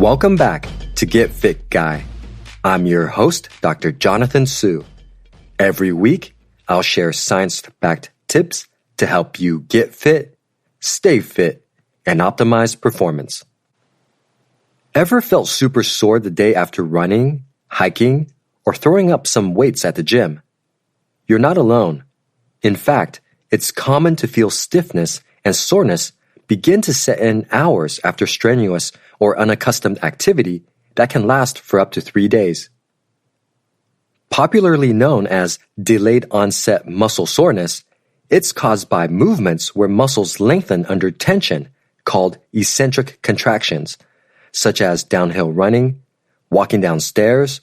Welcome back to Get Fit Guy. I'm your host, Dr. Jonathan Su. Every week, I'll share science-backed tips to help you get fit, stay fit, and optimize performance. Ever felt super sore the day after running, hiking, or throwing up some weights at the gym? You're not alone. In fact, it's common to feel stiffness and soreness begin to set in hours after strenuous or unaccustomed activity that can last for up to 3 days. Popularly known as delayed onset muscle soreness, it's caused by movements where muscles lengthen under tension called eccentric contractions, such as downhill running, walking down stairs,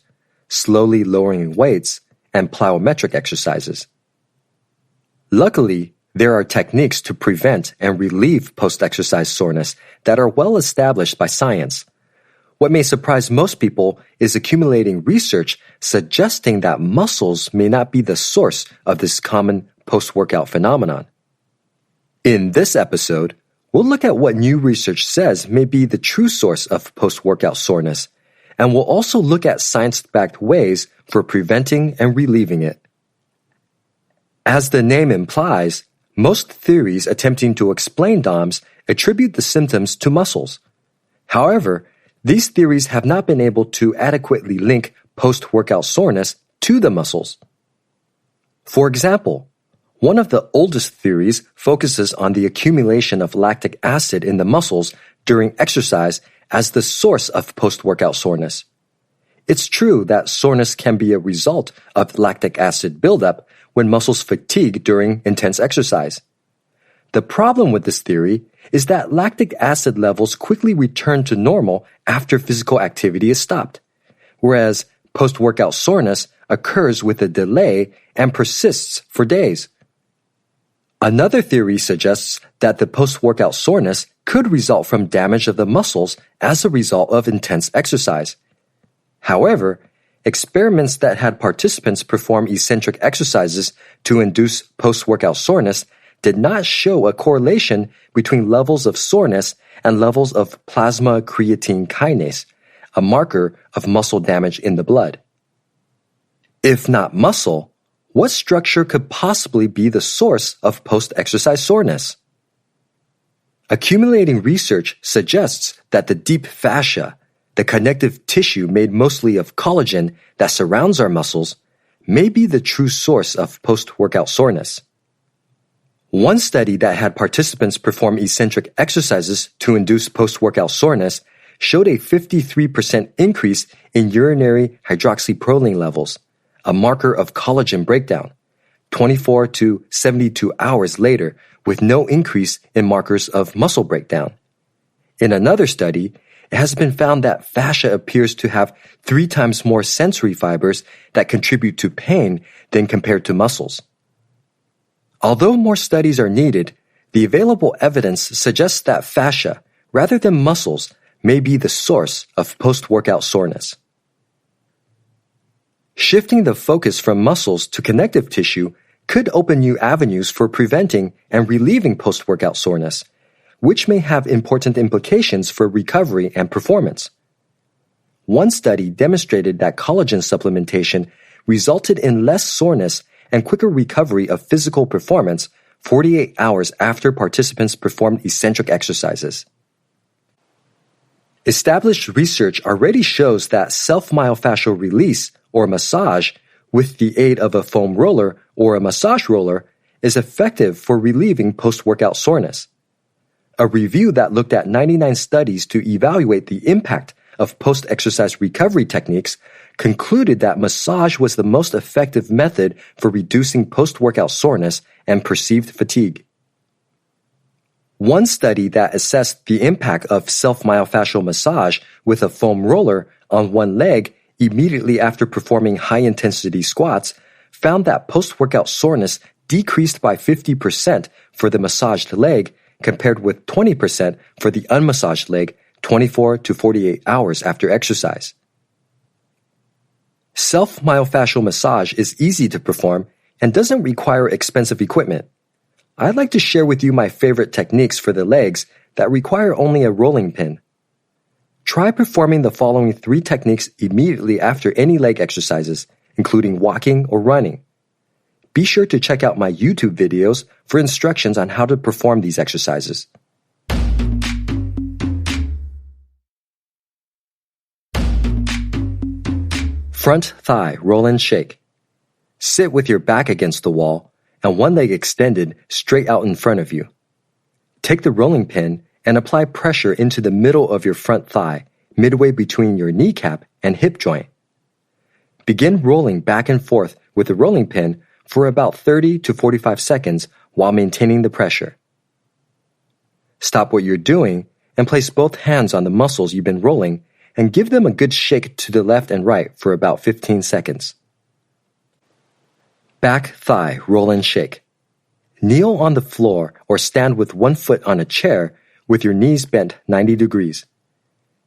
slowly lowering weights, and plyometric exercises. Luckily, there are techniques to prevent and relieve post-exercise soreness that are well established by science. What may surprise most people is accumulating research suggesting that muscles may not be the source of this common post-workout phenomenon. In this episode, we'll look at what new research says may be the true source of post-workout soreness, and we'll also look at science-backed ways for preventing and relieving it. As the name implies, most theories attempting to explain DOMS attribute the symptoms to muscles. However, these theories have not been able to adequately link post-workout soreness to the muscles. For example, one of the oldest theories focuses on the accumulation of lactic acid in the muscles during exercise as the source of post-workout soreness. It's true that soreness can be a result of lactic acid buildup when muscles fatigue during intense exercise. The problem with this theory is that lactic acid levels quickly return to normal after physical activity is stopped, whereas post-workout soreness occurs with a delay and persists for days. Another theory suggests that the post-workout soreness could result from damage of the muscles as a result of intense exercise. However, experiments that had participants perform eccentric exercises to induce post-workout soreness did not show a correlation between levels of soreness and levels of plasma creatine kinase, a marker of muscle damage in the blood. If not muscle, what structure could possibly be the source of post-exercise soreness? Accumulating research suggests that the deep fascia, the connective tissue made mostly of collagen that surrounds our muscles, may be the true source of post-workout soreness. One study that had participants perform eccentric exercises to induce post-workout soreness showed a 53% increase in urinary hydroxyproline levels, a marker of collagen breakdown, 24 to 72 hours later, with no increase in markers of muscle breakdown. In another study, it has been found that fascia appears to have 3 times more sensory fibers that contribute to pain than compared to muscles. Although more studies are needed, the available evidence suggests that fascia, rather than muscles, may be the source of post-workout soreness. Shifting the focus from muscles to connective tissue could open new avenues for preventing and relieving post-workout soreness, which may have important implications for recovery and performance. One study demonstrated that collagen supplementation resulted in less soreness and quicker recovery of physical performance 48 hours after participants performed eccentric exercises. Established research already shows that self-myofascial release, or massage, with the aid of a foam roller or a massage roller is effective for relieving post-workout soreness. A review that looked at 99 studies to evaluate the impact of post-exercise recovery techniques concluded that massage was the most effective method for reducing post-workout soreness and perceived fatigue. One study that assessed the impact of self-myofascial massage with a foam roller on one leg immediately after performing high-intensity squats found that post-workout soreness decreased by 50% for the massaged leg compared with 20% for the unmassaged leg 24 to 48 hours after exercise. Self-myofascial massage is easy to perform and doesn't require expensive equipment. I'd like to share with you my favorite techniques for the legs that require only a rolling pin. Try performing the following 3 techniques immediately after any leg exercises, including walking or running. Be sure to check out my YouTube videos for instructions on how to perform these exercises. Front thigh roll and shake. Sit with your back against the wall and one leg extended straight out in front of you. Take the rolling pin and apply pressure into the middle of your front thigh, midway between your kneecap and hip joint. Begin rolling back and forth with the rolling pin for about 30 to 45 seconds while maintaining the pressure. Stop what you're doing and place both hands on the muscles you've been rolling and give them a good shake to the left and right for about 15 seconds. Back thigh roll and shake. Kneel on the floor or stand with one foot on a chair with your knees bent 90 degrees.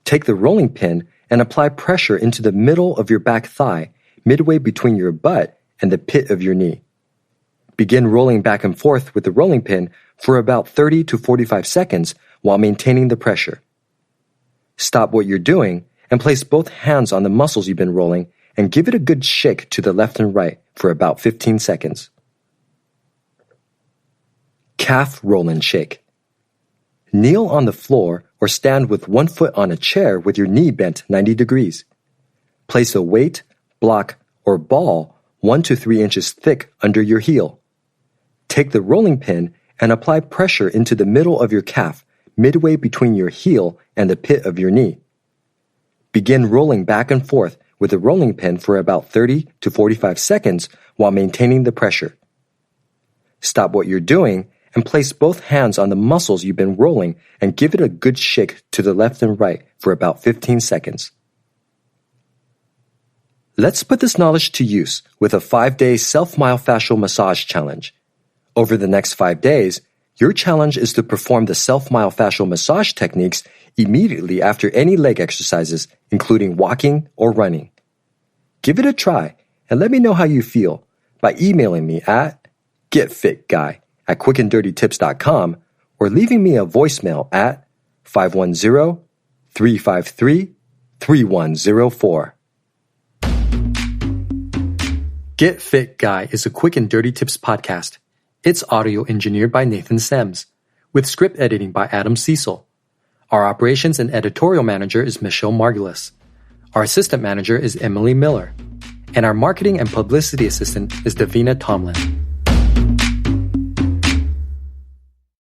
Take the rolling pin and apply pressure into the middle of your back thigh, midway between your butt and the pit of your knee. Begin rolling back and forth with the rolling pin for about 30 to 45 seconds while maintaining the pressure. Stop what you're doing and place both hands on the muscles you've been rolling and give it a good shake to the left and right for about 15 seconds. Calf roll and shake. Kneel on the floor or stand with one foot on a chair with your knee bent 90 degrees. Place a weight, block, or ball 1 to 3 inches thick under your heel. Take the rolling pin and apply pressure into the middle of your calf, midway between your heel and the pit of your knee. Begin rolling back and forth with the rolling pin for about 30 to 45 seconds while maintaining the pressure. Stop what you're doing and place both hands on the muscles you've been rolling and give it a good shake to the left and right for about 15 seconds. Let's put this knowledge to use with a 5-day self-myofascial massage challenge. Over the next 5 days, your challenge is to perform the self-myofascial massage techniques immediately after any leg exercises, including walking or running. Give it a try and let me know how you feel by emailing me at getfitguy@quickanddirtytips.com or leaving me a voicemail at 510-353-3104. Get Fit Guy is a Quick and Dirty Tips podcast. It's audio engineered by Nathan Sems, with script editing by Adam Cecil. Our operations and editorial manager is Michelle Margulis. Our assistant manager is Emily Miller. And our marketing and publicity assistant is Davina Tomlin.